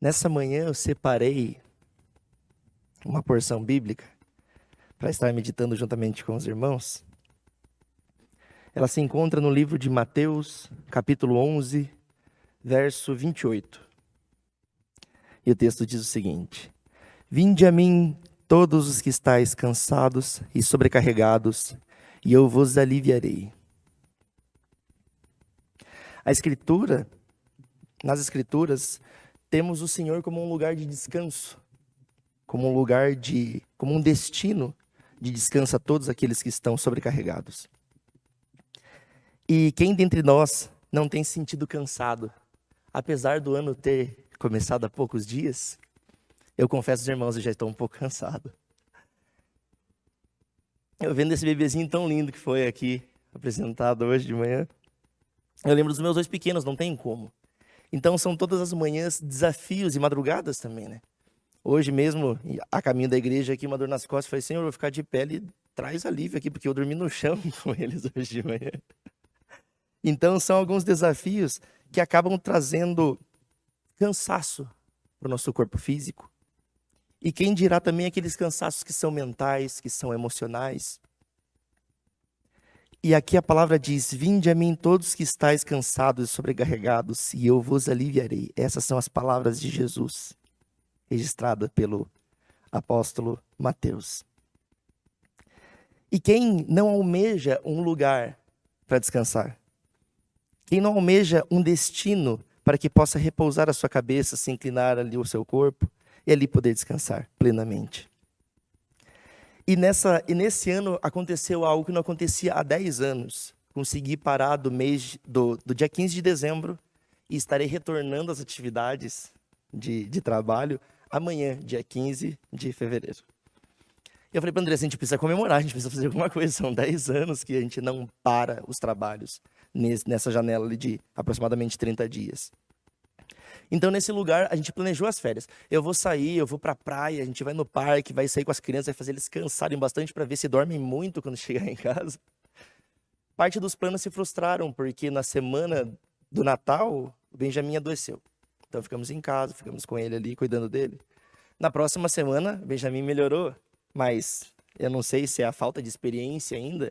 Nessa manhã eu separei uma porção bíblica para estar meditando juntamente com os irmãos. Ela se encontra no livro de Mateus, capítulo 11, verso 28. E o texto diz o seguinte: Vinde a mim todos os que estáis cansados e sobrecarregados, e eu vos aliviarei. Nas Escrituras, temos o Senhor como um lugar de descanso, como um destino de descanso a todos aqueles que estão sobrecarregados. E quem dentre nós não tem se sentido cansado, apesar do ano ter começado há poucos dias? Eu confesso aos irmãos, eu já estou um pouco cansado. Eu vendo esse bebezinho tão lindo que foi aqui apresentado hoje de manhã, eu lembro dos meus dois pequenos, não tem como. Então são todas as manhãs desafios e madrugadas também, né? Hoje mesmo, a caminho da igreja aqui, uma dor nas costas, falei, Senhor, eu vou ficar de pé e traz alívio aqui, porque eu dormi no chão com eles hoje de manhã. Então são alguns desafios que acabam trazendo cansaço para o nosso corpo físico. E quem dirá também aqueles cansaços que são mentais, que são emocionais. E aqui a palavra diz, vinde a mim todos que estáis cansados e sobrecarregados, e eu vos aliviarei. Essas são as palavras de Jesus, registrada pelo apóstolo Mateus. E quem não almeja um lugar para descansar? Quem não almeja um destino para que possa repousar a sua cabeça, se inclinar ali o seu corpo e ali poder descansar plenamente? E nesse ano aconteceu algo que não acontecia há 10 anos. Consegui parar do dia 15 de dezembro e estarei retornando às atividades de trabalho amanhã, dia 15 de fevereiro. Eu falei para o André, a gente precisa comemorar, a gente precisa fazer alguma coisa. São 10 anos que a gente não para os trabalhos nessa janela ali de aproximadamente 30 dias. Então, nesse lugar, a gente planejou as férias. Eu vou sair, eu vou pra praia, a gente vai no parque, vai sair com as crianças, vai fazer eles cansarem bastante para ver se dormem muito quando chegar em casa. Parte dos planos se frustraram, porque na semana do Natal, o Benjamin adoeceu. Então, ficamos em casa, ficamos com ele ali, cuidando dele. Na próxima semana, o Benjamin melhorou, mas eu não sei se é a falta de experiência ainda,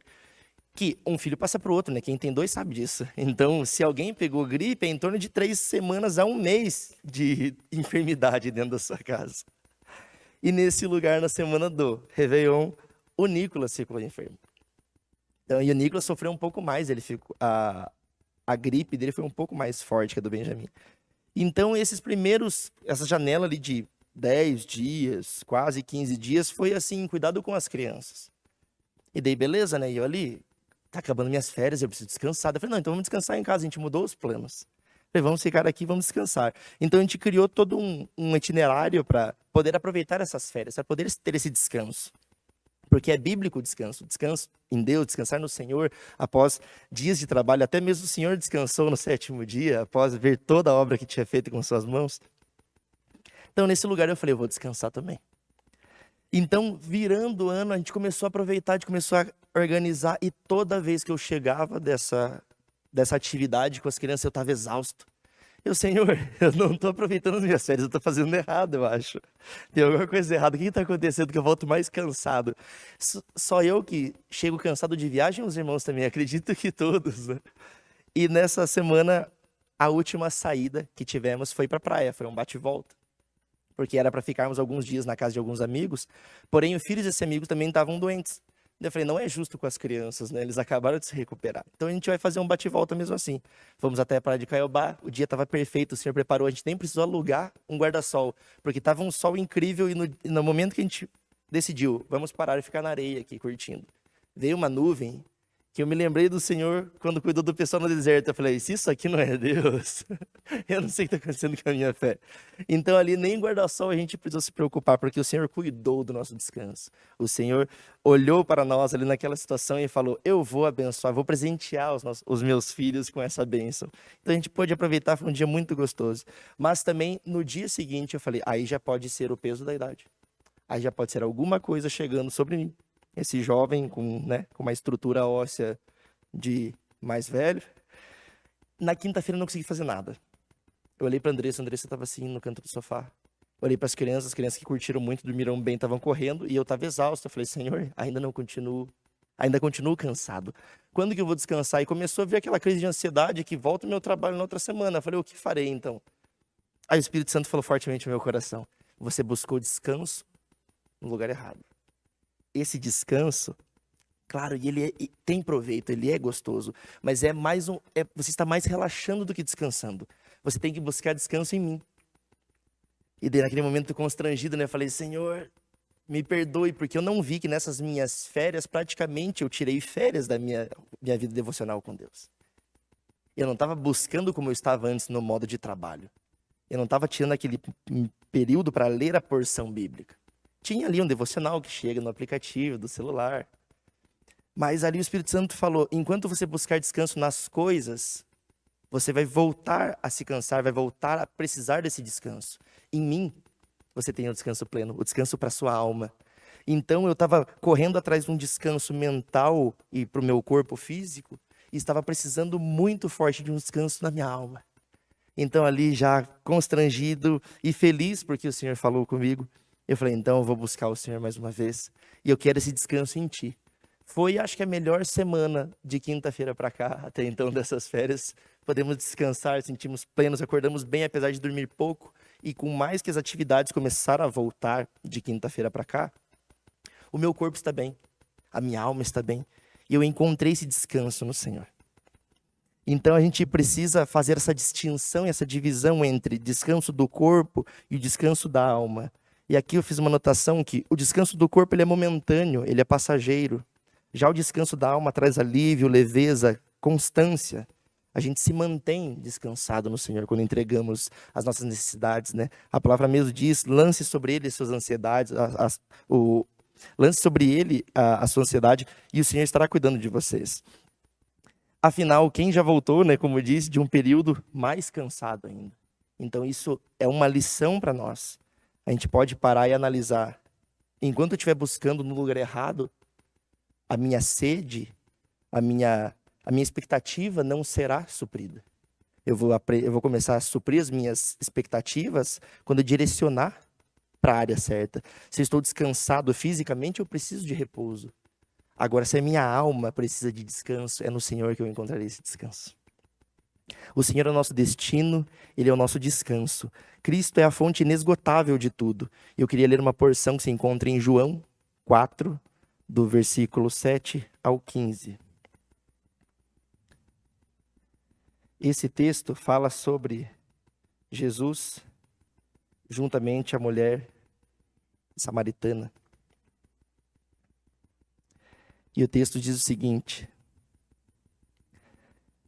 que um filho passa para o outro, né? Quem tem dois sabe disso. Então, se alguém pegou gripe, é em torno de 3 semanas a um mês de enfermidade dentro da sua casa. E nesse lugar, na semana do Réveillon, o Nicolas ficou enfermo. Então, e o Nicolas sofreu um pouco mais, a gripe dele foi um pouco mais forte que a do Benjamin. Então, essa janela ali de 10 dias, quase 15 dias, foi assim, cuidado com as crianças. E daí, beleza, né? E eu ali, tá acabando minhas férias, eu preciso descansar. Eu falei, não, então vamos descansar em casa. A gente mudou os planos. Eu falei, vamos ficar aqui, vamos descansar. Então a gente criou todo um itinerário para poder aproveitar essas férias, para poder ter esse descanso. Porque é bíblico o descanso. Descanso em Deus, descansar no Senhor, após dias de trabalho. Até mesmo o Senhor descansou no 7º dia, após ver toda a obra que tinha feito com suas mãos. Então nesse lugar eu falei, eu vou descansar também. Então, virando o ano, a gente começou a aproveitar, a gente começou a organizar, e toda vez que eu chegava dessa atividade com as crianças, eu estava exausto. Senhor, eu não estou aproveitando as minhas férias, eu estou fazendo errado, eu acho. Tem alguma coisa errada, o que está acontecendo que eu volto mais cansado? Só eu que chego cansado de viagem, os irmãos também, acredito que todos, né? E nessa semana, a última saída que tivemos foi para a praia, foi um bate-volta. Porque era para ficarmos alguns dias na casa de alguns amigos, porém os filhos desses amigos também estavam doentes. Eu falei, não é justo com as crianças, né? Eles acabaram de se recuperar. Então a gente vai fazer um bate-volta mesmo assim. Fomos até a praia de Caiobá, o dia estava perfeito, o Senhor preparou, a gente nem precisou alugar um guarda-sol, porque estava um sol incrível e no momento que a gente decidiu, vamos parar e ficar na areia aqui curtindo. Veio uma nuvem que eu me lembrei do Senhor quando cuidou do pessoal no deserto. Eu falei, se isso aqui não é Deus, eu não sei o que está acontecendo com a minha fé. Então ali nem guarda-sol a gente precisou se preocupar, porque o Senhor cuidou do nosso descanso. O Senhor olhou para nós ali naquela situação e falou, eu vou abençoar, vou presentear os meus filhos com essa bênção. Então a gente pôde aproveitar, foi um dia muito gostoso. Mas também no dia seguinte eu falei, aí já pode ser o peso da idade. Aí já pode ser alguma coisa chegando sobre mim. Esse jovem com uma estrutura óssea de mais velho. Na quinta-feira eu não consegui fazer nada. Eu olhei para a Andressa estava assim no canto do sofá. Olhei para as crianças que curtiram muito, dormiram bem, estavam correndo, e eu estava exausto. Eu falei, Senhor, ainda continuo cansado. Quando que eu vou descansar? E começou a vir aquela crise de ansiedade que volta o meu trabalho na outra semana. Eu falei, o que farei então? Aí o Espírito Santo falou fortemente no meu coração, você buscou descanso no lugar errado. Esse descanso, claro, e tem proveito, ele é gostoso, mas você está mais relaxando do que descansando. Você tem que buscar descanso em mim. E daí, naquele momento constrangido, né, eu falei, Senhor, me perdoe, porque eu não vi que nessas minhas férias, praticamente eu tirei férias da minha vida devocional com Deus. Eu não estava buscando como eu estava antes no modo de trabalho. Eu não estava tirando aquele período para ler a porção bíblica. Tinha ali um devocional que chega no aplicativo do celular. Mas ali o Espírito Santo falou, enquanto você buscar descanso nas coisas, você vai voltar a se cansar, vai voltar a precisar desse descanso. Em mim, você tem o descanso pleno, o descanso para a sua alma. Então, eu estava correndo atrás de um descanso mental e para o meu corpo físico, e estava precisando muito forte de um descanso na minha alma. Então, ali já constrangido e feliz, porque o Senhor falou comigo, eu falei, então eu vou buscar o Senhor mais uma vez, e eu quero esse descanso em Ti. Foi, acho que a melhor semana de quinta-feira para cá, até então dessas férias. Podemos descansar, sentimos plenos, acordamos bem, apesar de dormir pouco. E com mais que as atividades começaram a voltar de quinta-feira para cá, o meu corpo está bem, a minha alma está bem. E eu encontrei esse descanso no Senhor. Então a gente precisa fazer essa distinção, essa divisão entre descanso do corpo e o descanso da alma. E aqui eu fiz uma anotação que o descanso do corpo ele é momentâneo, ele é passageiro. Já o descanso da alma traz alívio, leveza, constância. A gente se mantém descansado no Senhor quando entregamos as nossas necessidades, né? A palavra mesmo diz, lance sobre Ele as suas ansiedades, lance sobre Ele a sua ansiedade e o Senhor estará cuidando de vocês. Afinal, quem já voltou, né, como eu disse, de um período mais cansado ainda. Então isso é uma lição para nós. A gente pode parar e analisar. Enquanto eu estiver buscando no lugar errado, a minha sede, a minha expectativa não será suprida. Eu vou começar a suprir as minhas expectativas quando eu direcionar para a área certa. Se eu estou descansado fisicamente, eu preciso de repouso. Agora, se a minha alma precisa de descanso, é no Senhor que eu encontrarei esse descanso. O Senhor é o nosso destino, Ele é o nosso descanso. Cristo é a fonte inesgotável de tudo. Eu queria ler uma porção que se encontra em João 4, do versículo 7 ao 15. Esse texto fala sobre Jesus juntamente à mulher samaritana. E o texto diz o seguinte: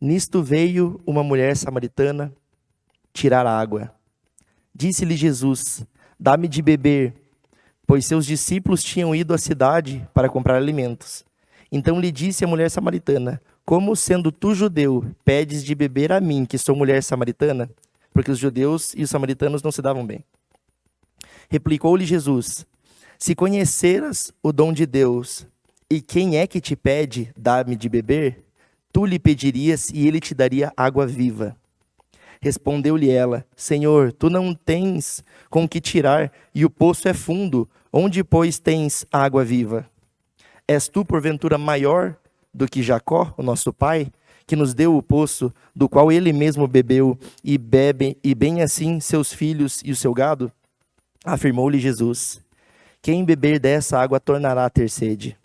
nisto veio uma mulher samaritana tirar água. Disse-lhe Jesus, dá-me de beber, pois seus discípulos tinham ido à cidade para comprar alimentos. Então lhe disse a mulher samaritana, como sendo tu judeu, pedes de beber a mim, que sou mulher samaritana? Porque os judeus e os samaritanos não se davam bem. Replicou-lhe Jesus, se conheceras o dom de Deus, e quem é que te pede, dá-me de beber, tu lhe pedirias e ele te daria água viva. Respondeu-lhe ela, Senhor, tu não tens com que tirar, e o poço é fundo, onde, pois, tens água viva? És tu, porventura, maior do que Jacó, o nosso pai, que nos deu o poço, do qual ele mesmo bebeu, e bebem, e bem assim seus filhos e o seu gado? Afirmou-lhe Jesus, quem beber dessa água tornará a ter sede.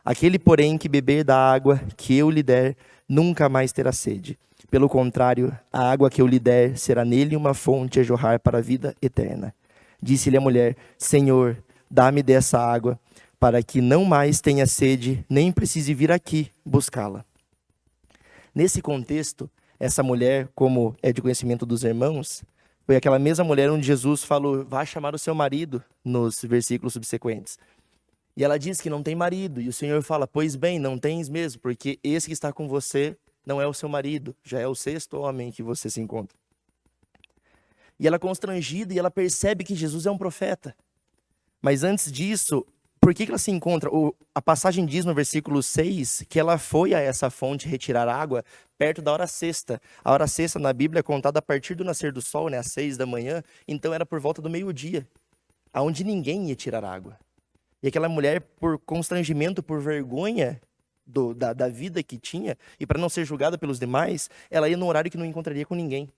Aquele, porém, que beber da água que eu lhe der, nunca mais terá sede. Pelo contrário, a água que eu lhe der será nele uma fonte a jorrar para a vida eterna. Disse-lhe a mulher, Senhor, dá-me dessa água, para que não mais tenha sede, nem precise vir aqui buscá-la. Nesse contexto, essa mulher, como é de conhecimento dos irmãos, foi aquela mesma mulher onde Jesus falou, vá chamar o seu marido, nos versículos subsequentes. E ela diz que não tem marido, e o Senhor fala, pois bem, não tens mesmo, porque esse que está com você não é o seu marido, já é o sexto homem que você se encontra. E ela é constrangida, e ela percebe que Jesus é um profeta. Mas antes disso, por que ela se encontra? A passagem diz no versículo 6 que ela foi a essa fonte retirar água perto da hora sexta. A hora sexta na Bíblia é contada a partir do nascer do sol, né, às 6 da manhã. Então era por volta do meio-dia, aonde ninguém ia tirar água. E aquela mulher, por constrangimento, por vergonha da vida que tinha, e para não ser julgada pelos demais, ela ia num horário que não encontraria com ninguém.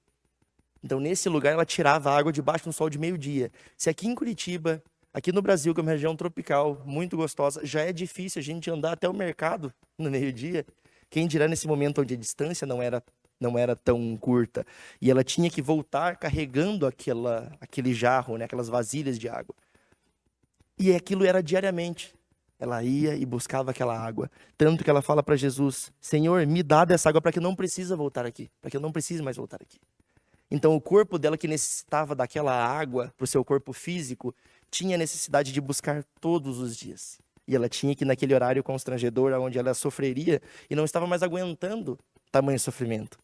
Então, nesse lugar, ela tirava água debaixo do sol de meio-dia. Se aqui em Curitiba, aqui no Brasil, que é uma região tropical, muito gostosa, já é difícil a gente andar até o mercado no meio-dia, quem dirá nesse momento onde a distância não era tão curta. E ela tinha que voltar carregando aquele jarro, né, aquelas vasilhas de água. E aquilo era diariamente. Ela ia e buscava aquela água. Tanto que ela fala para Jesus: Senhor, me dá dessa água para que eu não precise voltar aqui. Para que eu não precise mais voltar aqui. Então o corpo dela, que necessitava daquela água para o seu corpo físico, tinha necessidade de buscar todos os dias. E ela tinha que ir naquele horário constrangedor, onde ela sofreria e não estava mais aguentando tamanho sofrimento.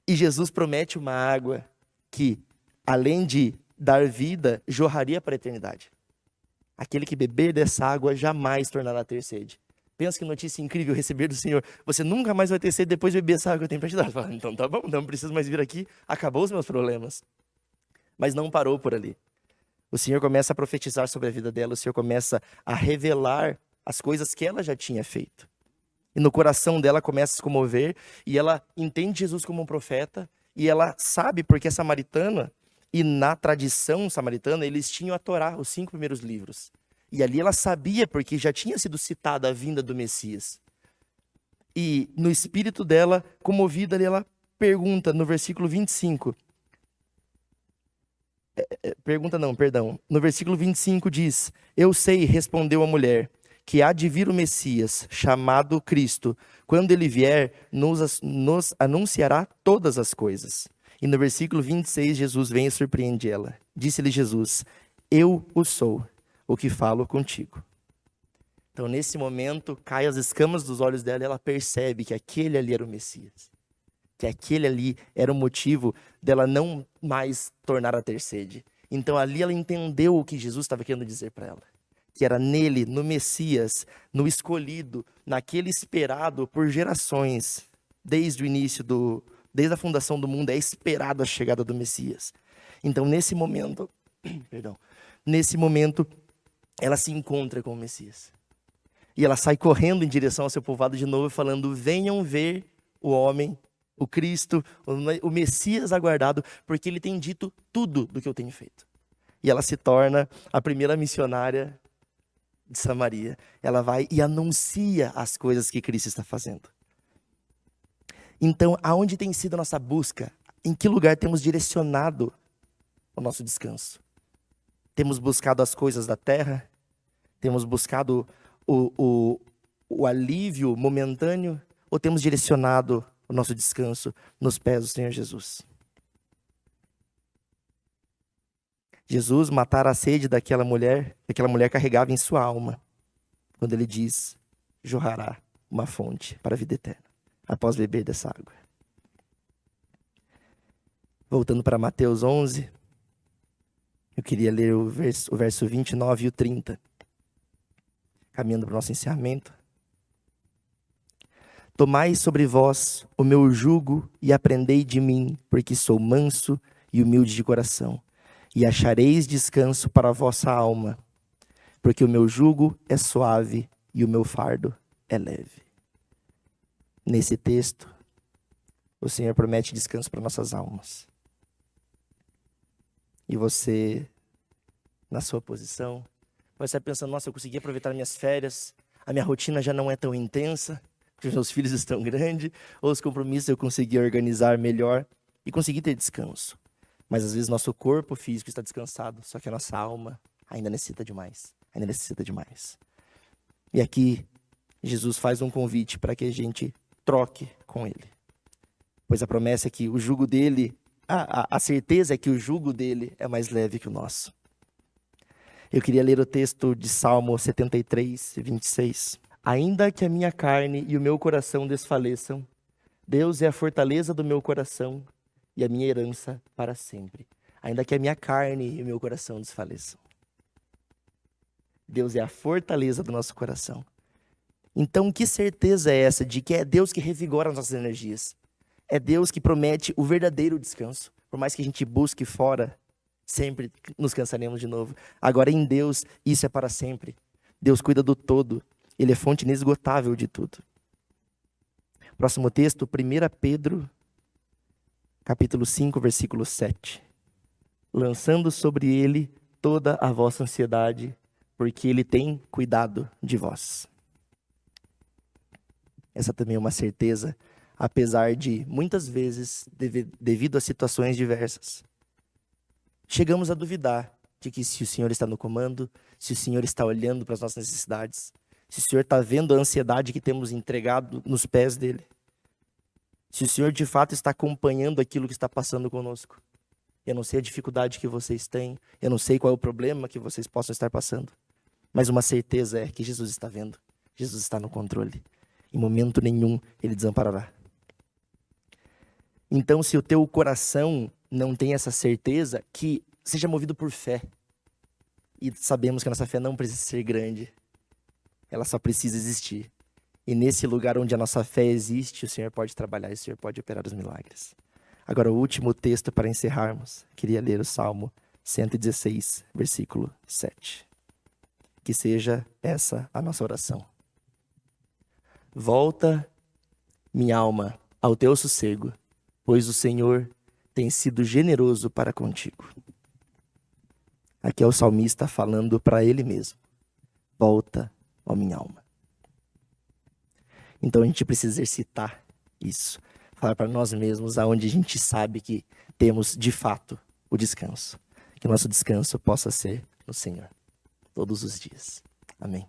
E Jesus promete uma água que, além de dar vida, jorraria para a eternidade. Aquele que beber dessa água jamais tornará a ter sede. Pensa que notícia incrível receber do Senhor. Você nunca mais vai ter sede depois de beber essa água que eu tenho para te dar. Fala, então tá bom, não preciso mais vir aqui. Acabou os meus problemas. Mas não parou por ali. O Senhor começa a profetizar sobre a vida dela. O Senhor começa a revelar as coisas que ela já tinha feito. E no coração dela começa a se comover. E ela entende Jesus como um profeta. E ela sabe porque é samaritana. E na tradição samaritana, eles tinham a Torá, os 5 primeiros livros. E ali ela sabia, porque já tinha sido citada a vinda do Messias. E no espírito dela, comovida, ali ela pergunta no versículo 25. No versículo 25 diz: Eu sei, respondeu a mulher, que há de vir o Messias, chamado Cristo. Quando ele vier, nos anunciará todas as coisas. E no versículo 26, Jesus vem e surpreende ela. Disse-lhe Jesus: Eu o sou, o que falo contigo. Então, nesse momento, cai as escamas dos olhos dela e ela percebe que aquele ali era o Messias. Que aquele ali era o motivo dela não mais tornar a ter sede. Então, ali ela entendeu o que Jesus estava querendo dizer para ela. Que era nele, no Messias, no escolhido, naquele esperado por gerações, desde o início desde a fundação do mundo, é esperada a chegada do Messias. Então, nesse momento, ela se encontra com o Messias. E ela sai correndo em direção ao seu povoado de novo, falando: venham ver o homem, o Cristo, o Messias aguardado, porque ele tem dito tudo do que eu tenho feito. E ela se torna a primeira missionária de Samaria. Ela vai e anuncia as coisas que Cristo está fazendo. Então, aonde tem sido a nossa busca? Em que lugar temos direcionado o nosso descanso? Temos buscado as coisas da terra? Temos buscado o alívio momentâneo? Ou temos direcionado o nosso descanso nos pés do Senhor Jesus? Jesus matara a sede daquela mulher carregava em sua alma, quando ele diz: jorrará uma fonte para a vida eterna, após beber dessa água. Voltando para Mateus 11, eu queria ler o verso 29 e o 30, caminhando para o nosso encerramento. Tomai sobre vós o meu jugo e aprendei de mim, porque sou manso e humilde de coração, e achareis descanso para a vossa alma, porque o meu jugo é suave e o meu fardo é leve. Nesse texto, o Senhor promete descanso para nossas almas. E você, na sua posição, vai estar pensando: nossa, eu consegui aproveitar minhas férias, a minha rotina já não é tão intensa, porque os meus filhos estão grandes, ou os compromissos eu consegui organizar melhor e consegui ter descanso. Mas às vezes nosso corpo físico está descansado, só que a nossa alma ainda necessita de mais. E aqui, Jesus faz um convite para que a gente troque com ele. Pois a promessa é que o jugo dele, a certeza é que o jugo dele é mais leve que o nosso. Eu queria ler o texto de Salmo 73, 26. Ainda que a minha carne e o meu coração desfaleçam, Deus é a fortaleza do meu coração e a minha herança para sempre. Ainda que a minha carne e o meu coração desfaleçam. Deus é a fortaleza do nosso coração. Então, que certeza é essa de que é Deus que revigora as nossas energias? É Deus que promete o verdadeiro descanso. Por mais que a gente busque fora, sempre nos cansaremos de novo. Agora, em Deus, isso é para sempre. Deus cuida do todo. Ele é fonte inesgotável de tudo. Próximo texto, 1 Pedro, capítulo 5, versículo 7. Lançando sobre ele toda a vossa ansiedade, porque ele tem cuidado de vós. Essa também é uma certeza, apesar de, muitas vezes, devido a situações diversas, chegamos a duvidar de que se o Senhor está no comando, se o Senhor está olhando para as nossas necessidades, se o Senhor está vendo a ansiedade que temos entregado nos pés dele, se o Senhor de fato está acompanhando aquilo que está passando conosco. Eu não sei a dificuldade que vocês têm, eu não sei qual é o problema que vocês possam estar passando, mas uma certeza é que Jesus está vendo, Jesus está no controle. Em momento nenhum ele desamparará. Então, se o teu coração não tem essa certeza, que seja movido por fé. E sabemos que a nossa fé não precisa ser grande. Ela só precisa existir. E nesse lugar onde a nossa fé existe, o Senhor pode trabalhar e o Senhor pode operar os milagres. Agora, o último texto para encerrarmos. Queria ler o Salmo 116, versículo 7. Que seja essa a nossa oração. Volta, minha alma, ao teu sossego, pois o Senhor tem sido generoso para contigo. Aqui é o salmista falando para ele mesmo. Volta, ó minha alma. Então a gente precisa exercitar isso. Falar para nós mesmos aonde a gente sabe que temos de fato o descanso. Que o nosso descanso possa ser no Senhor, todos os dias. Amém.